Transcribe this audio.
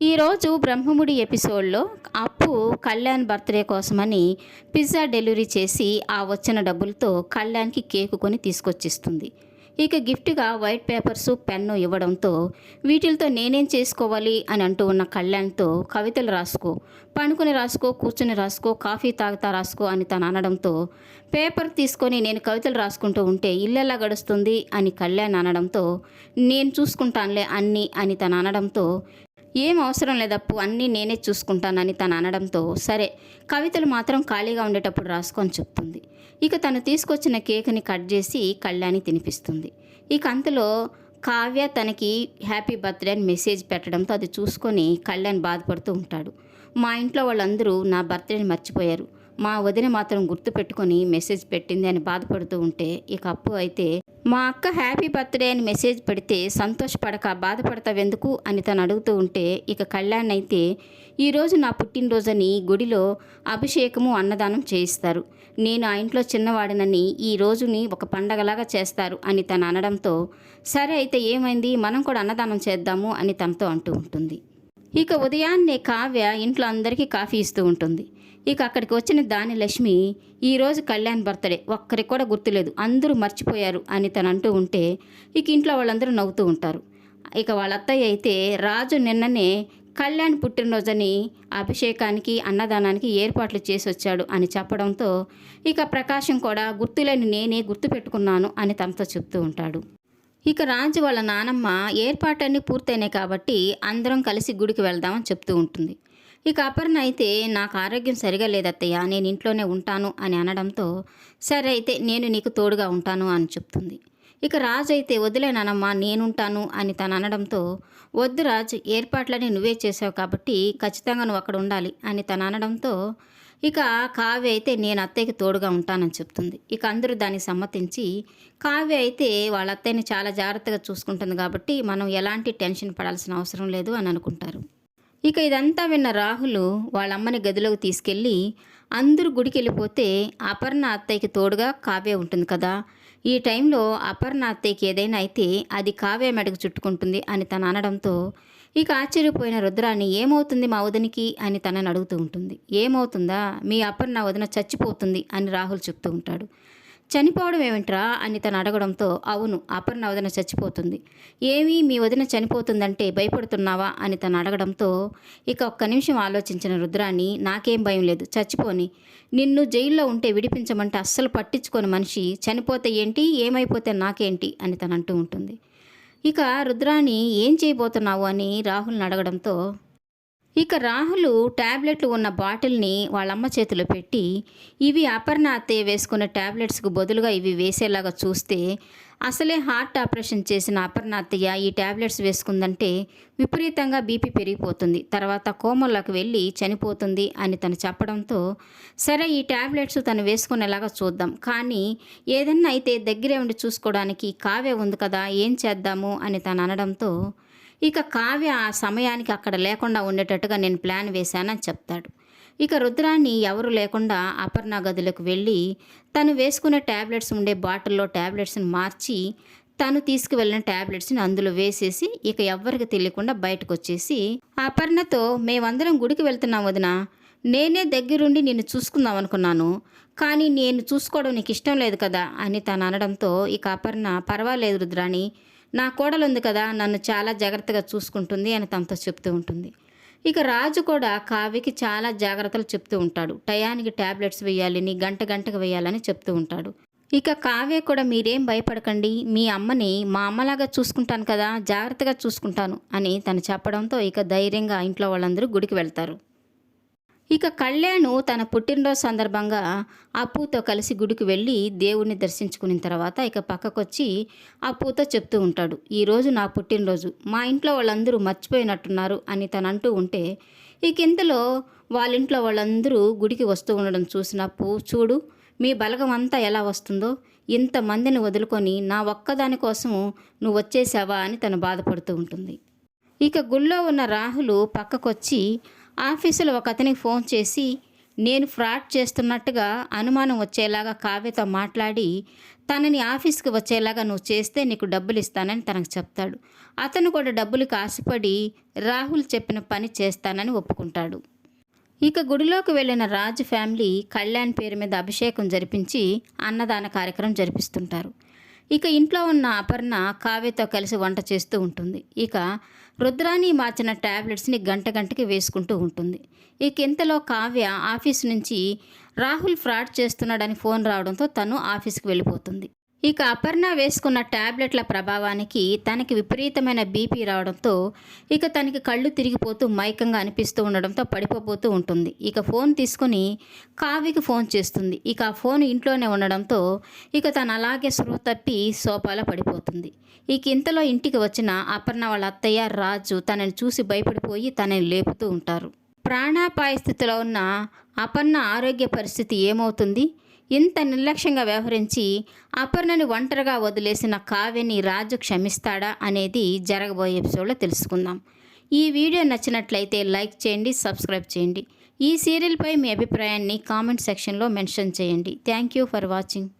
ఈరోజు బ్రహ్మముడి ఎపిసోడ్లో అప్పు కళ్యాణ్ బర్త్డే కోసమని పిజ్జా డెలివరీ చేసి ఆ వచ్చిన డబ్బులతో కళ్యాణ్కి కేకు కొని తీసుకొచ్చిస్తుంది. ఇక గిఫ్ట్గా వైట్ పేపర్సు పెన్ను ఇవ్వడంతో వీటితో నేనేం చేసుకోవాలి అని అంటూ ఉన్న కళ్యాణ్తో కవితలు రాసుకో, పనుకుని రాసుకో, కూర్చుని రాసుకో, కాఫీ తాగుతా రాసుకో అని తను అనడంతో పేపర్ తీసుకొని నేను కవితలు రాసుకుంటూ ఉంటే ఇల్లెలా గడుస్తుంది అని కళ్యాణ్ అనడంతో నేను చూసుకుంటానులే అన్నీ అని తను అనడంతో ఏం అవసరం లేదప్పు అన్నీ నేనే చూసుకుంటానని తను అనడంతో సరే కవితలు మాత్రం ఖాళీగా ఉండేటప్పుడు రాసుకొని చెప్తుంది. ఇక తను తీసుకొచ్చిన కేక్ని కట్ చేసి కళ్యాణి తినిపిస్తుంది. ఇక అంతలో కావ్య తనకి హ్యాపీ బర్త్డే అని మెసేజ్ పెట్టడంతో అది చూసుకొని కళ్యాణ్ బాధపడుతూ ఉంటాడు. మా ఇంట్లో వాళ్ళందరూ నా బర్త్డేని మర్చిపోయారు, మా వదిన మాత్రం గుర్తుపెట్టుకొని మెసేజ్ పెట్టింది అని బాధపడుతూ ఉంటే ఇక అప్పు అయితే మా అక్క హ్యాపీ బర్త్డే అని మెసేజ్ పెడితే సంతోషపడక బాధపడతావెందుకు అని తను అడుగుతూ ఉంటే ఇక కళ్యాణ్ అయితే ఈరోజు నా పుట్టినరోజని గుడిలో అభిషేకము అన్నదానం చేయిస్తారు, నేను ఆ ఇంట్లో చిన్నవాడినని ఈ రోజుని ఒక పండగలాగా చేస్తారు అని తను అనడంతో సరే అయితే ఏమైంది, మనం కూడా అన్నదానం చేద్దాము అని తనతో అంటూ ఉంటుంది. ఇక ఉదయాన్నే కావ్య ఇంట్లో అందరికీ కాఫీ ఇస్తూ ఉంటుంది. ఇక అక్కడికి వచ్చిన దాని లక్ష్మి ఈరోజు కళ్యాణ్ బర్త్డే ఒక్కరికి కూడా గుర్తులేదు, అందరూ మర్చిపోయారు అని తను అంటూ ఉంటే ఇక ఇంట్లో వాళ్ళందరూ నవ్వుతూ ఉంటారు. ఇక వాళ్ళ అత్తయ్య అయితే రాజు నిన్ననే కళ్యాణ్ పుట్టినరోజని అభిషేకానికి అన్నదానానికి ఏర్పాట్లు చేసి వచ్చాడు అని చెప్పడంతో ఇక ప్రకాశం కూడా గుర్తులేని నేనే గుర్తుపెట్టుకున్నాను అని తనతో చెప్తూ ఉంటాడు. ఇక రాజు వాళ్ళ నానమ్మ ఏర్పాటన్నీ పూర్తయినాయి కాబట్టి అందరం కలిసి గుడికి వెళ్దామని చెప్తూ ఉంటుంది. ఇక అపర్ణ అయితే నాకు ఆరోగ్యం సరిగా లేదత్తయ్య, నేను ఇంట్లోనే ఉంటాను అని అనడంతో సరే అయితే నేను నీకు తోడుగా ఉంటాను అని చెప్తుంది. ఇక రాజు అయితే వదిలే నానమ్మ నేనుంటాను అని తను అనడంతో వద్దు రాజు, ఏర్పాట్లని నువ్వే చేసావు కాబట్టి ఖచ్చితంగా నువ్వు అక్కడ ఉండాలి అని తను అనడంతో ఇక కావ్య అయితే నేను అత్తయ్యకి తోడుగా ఉంటానని చెప్తుంది. ఇక అందరూ దానికి సమ్మతించి కావ్య అయితే వాళ్ళ అత్తయ్యని చాలా జాగ్రత్తగా చూసుకుంటుంది కాబట్టి మనం ఎలాంటి టెన్షన్ పడాల్సిన అవసరం లేదు అని అనుకుంటారు. ఇక ఇదంతా విన్న రాహుల్ వాళ్ళ అమ్మని గదిలోకి తీసుకెళ్ళి అందరూ గుడికి వెళ్ళిపోతే అపర్ణ అత్తయ్యకి తోడుగా కావ్య ఉంటుంది కదా, ఈ టైంలో అపర్ణ అత్తయ్యకి ఏదైనా అయితే అది కావ్య మెడకు చుట్టుకుంటుంది అని తను అనడంతో ఇక ఆశ్చర్యపోయిన రుద్రాని ఏమవుతుంది మా వదినికి అని తనని అడుగుతూ ఉంటుంది. ఏమవుతుందా, మీ అపర్ణ వదిన చచ్చిపోతుంది అని రాహుల్ చెప్తూ ఉంటాడు. చనిపోవడం ఏమిట్రా అని తను అడగడంతో అవును అపర్ణ వదిన చచ్చిపోతుంది, ఏమీ మీ వదిన చనిపోతుందంటే భయపడుతున్నావా అని తను అడగడంతో ఇక ఒక్క నిమిషం ఆలోచించిన రుద్రాని నాకేం భయం లేదు, చచ్చిపోని, నిన్ను జైల్లో ఉంటే విడిపించమంటే అస్సలు పట్టించుకోని మనిషి చనిపోతే ఏంటి ఏమైపోతే నాకేంటి అని తను అంటూ ఉంటుంది. ఇక రుద్రాని ఏం చేయబోతున్నావు అని రాహుల్ని అడగడంతో ఇక రాహుల్ ట్యాబ్లెట్లు ఉన్న బాటిల్ని వాళ్ళమ్మ చేతిలో పెట్టి ఇవి అపర్ణ అత్తయ్య వేసుకున్న ట్యాబ్లెట్స్కు బదులుగా ఇవి వేసేలాగా చూస్తే అసలే హార్ట్ ఆపరేషన్ చేసిన అపర్ణ అత్తయ్య ఈ ట్యాబ్లెట్స్ వేసుకుందంటే విపరీతంగా బీపీ పెరిగిపోతుంది, తర్వాత కోమల్లోకి వెళ్ళి చనిపోతుంది అని తను చెప్పడంతో సరే ఈ ట్యాబ్లెట్స్ తను వేసుకునేలాగా చూద్దాం, కానీ ఏదన్నా అయితే దగ్గరే ఉండి చూసుకోవడానికి కావ్య ఉంది కదా ఏం చేద్దాము అని తను అనడంతో ఇక కావ్య ఆ సమయానికి అక్కడ లేకుండా ఉండేటట్టుగా నేను ప్లాన్ వేశానని చెప్తాడు. ఇక రుద్రాన్ని ఎవరు లేకుండా అపర్ణ గదిలోకి వెళ్ళి తను వేసుకునే ట్యాబ్లెట్స్ ఉండే బాటిల్లో ట్యాబ్లెట్స్ని మార్చి తను తీసుకువెళ్ళిన ట్యాబ్లెట్స్ని అందులో వేసేసి ఇక ఎవ్వరికి తెలియకుండా బయటకు వచ్చేసి అపర్ణతో మేమందరం గుడికి వెళ్తున్నాం వదిన, నేనే దగ్గరుండి నిన్ను చూసుకుందాం అనుకున్నాను, కానీ నేను చూసుకోవడం నీకు ఇష్టం లేదు కదా అని తను అనడంతో ఇక అపర్ణ పర్వాలేదు రుద్రాణి, నా కోడలు ఉంది కదా నన్ను చాలా జాగ్రత్తగా చూసుకుంటుంది అని తనతో చెప్తూ ఉంటుంది. ఇక రాజు కూడా కావ్యకి చాలా జాగ్రత్తలు చెప్తూ ఉంటాడు, టయానికి ట్యాబ్లెట్స్ వేయాలని గంటకు వేయాలని చెప్తూ ఉంటాడు. ఇక కావ్య కూడా మీరేం భయపడకండి, మీ అమ్మని మా అమ్మలాగా చూసుకుంటాను కదా, జాగ్రత్తగా చూసుకుంటాను అని తను చెప్పడంతో ఇక ధైర్యంగా ఇంట్లో వాళ్ళందరూ గుడికి వెళ్తారు. ఇక కళ్యాణ్ తన పుట్టినరోజు సందర్భంగా అప్పుతో కలిసి గుడికి వెళ్ళి దేవుణ్ణి దర్శించుకున్న తర్వాత ఇక పక్కకొచ్చి అప్పుతో చెప్తూ ఉంటాడు, ఈరోజు నా పుట్టినరోజు, మా ఇంట్లో వాళ్ళందరూ మర్చిపోయినట్టున్నారు అని తను అంటూ ఉంటే ఇక ఇంతలో వాళ్ళ ఇంట్లో వాళ్ళందరూ గుడికి వస్తూ ఉండడం చూసిన అప్పు చూడు మీ బలగం అంతా ఎలా వస్తుందో, ఇంతమందిని వదులుకొని నా ఒక్కదాని కోసము నువ్వు వచ్చేసావా అని తను బాధపడుతూ ఉంటుంది. ఇక గుళ్ళో ఉన్న రాహుల్ పక్కకొచ్చి ఆఫీసులో ఒక అతనికి ఫోన్ చేసి నేను ఫ్రాడ్ చేస్తున్నట్టుగా అనుమానం వచ్చేలాగా కావ్యతో మాట్లాడి తనని ఆఫీస్కి వచ్చేలాగా నువ్వు చేస్తే నీకు డబ్బులు ఇస్తానని తనకు చెప్తాడు. అతను కూడా డబ్బులకు ఆశపడి రాహుల్ చెప్పిన పని చేస్తానని ఒప్పుకుంటాడు. ఇక గుడిలోకి వెళ్ళిన రాజు ఫ్యామిలీ కళ్యాణ్ పేరు మీద అభిషేకం జరిపించి అన్నదాన కార్యక్రమం జరిపిస్తుంటారు. ఇక ఇంట్లో ఉన్న అపర్ణ కావ్యతో కలిసి వంట చేస్తూ ఉంటుంది. ఇక రుద్రాని మార్చిన ట్యాబ్లెట్స్ని గంటకి వేసుకుంటూ ఉంటుంది. ఇక ఇంతలో కావ్య ఆఫీస్ నుంచి రాహుల్ ఫ్రాడ్ చేస్తున్నాడని ఫోన్ రావడంతో తను ఆఫీస్కి వెళ్ళిపోతుంది. ఇక అపర్ణ వేసుకున్న ట్యాబ్లెట్ల ప్రభావానికి తనకి విపరీతమైన బీపీ రావడంతో ఇక తనకి కళ్ళు తిరిగిపోతూ మైకంగా అనిపిస్తూ ఉండడంతో పడిపోతూ ఉంటుంది. ఇక ఫోన్ తీసుకుని కావ్యకి ఫోన్ చేస్తుంది. ఇక ఆ ఫోన్ ఇంట్లోనే ఉండడంతో ఇక తను అలాగే స్పృహ తప్పి సోఫాలో పడిపోతుంది. ఇక ఇంతలో ఇంటికి వచ్చిన అపర్ణ వాళ్ళ అత్తయ్య రాజు తనని చూసి భయపడిపోయి తనని లేపుతూ ఉంటారు. ప్రాణాపాయ స్థితిలో ఉన్న అపర్ణ ఆరోగ్య పరిస్థితి ఏమవుతుంది? ఇంత నిర్లక్ష్యంగా వ్యవహరించి అపర్ణని ఒంటరిగా వదిలేసిన కావ్యని రాజు క్షమిస్తాడా అనేది జరగబోయే ఎపిసోడ్లో తెలుసుకుందాం. ఈ వీడియో నచ్చినట్లయితే లైక్ చేయండి, సబ్స్క్రైబ్ చేయండి. ఈ సీరియల్పై మీ అభిప్రాయాన్ని కామెంట్ సెక్షన్లో మెన్షన్ చేయండి. Thank you for watching.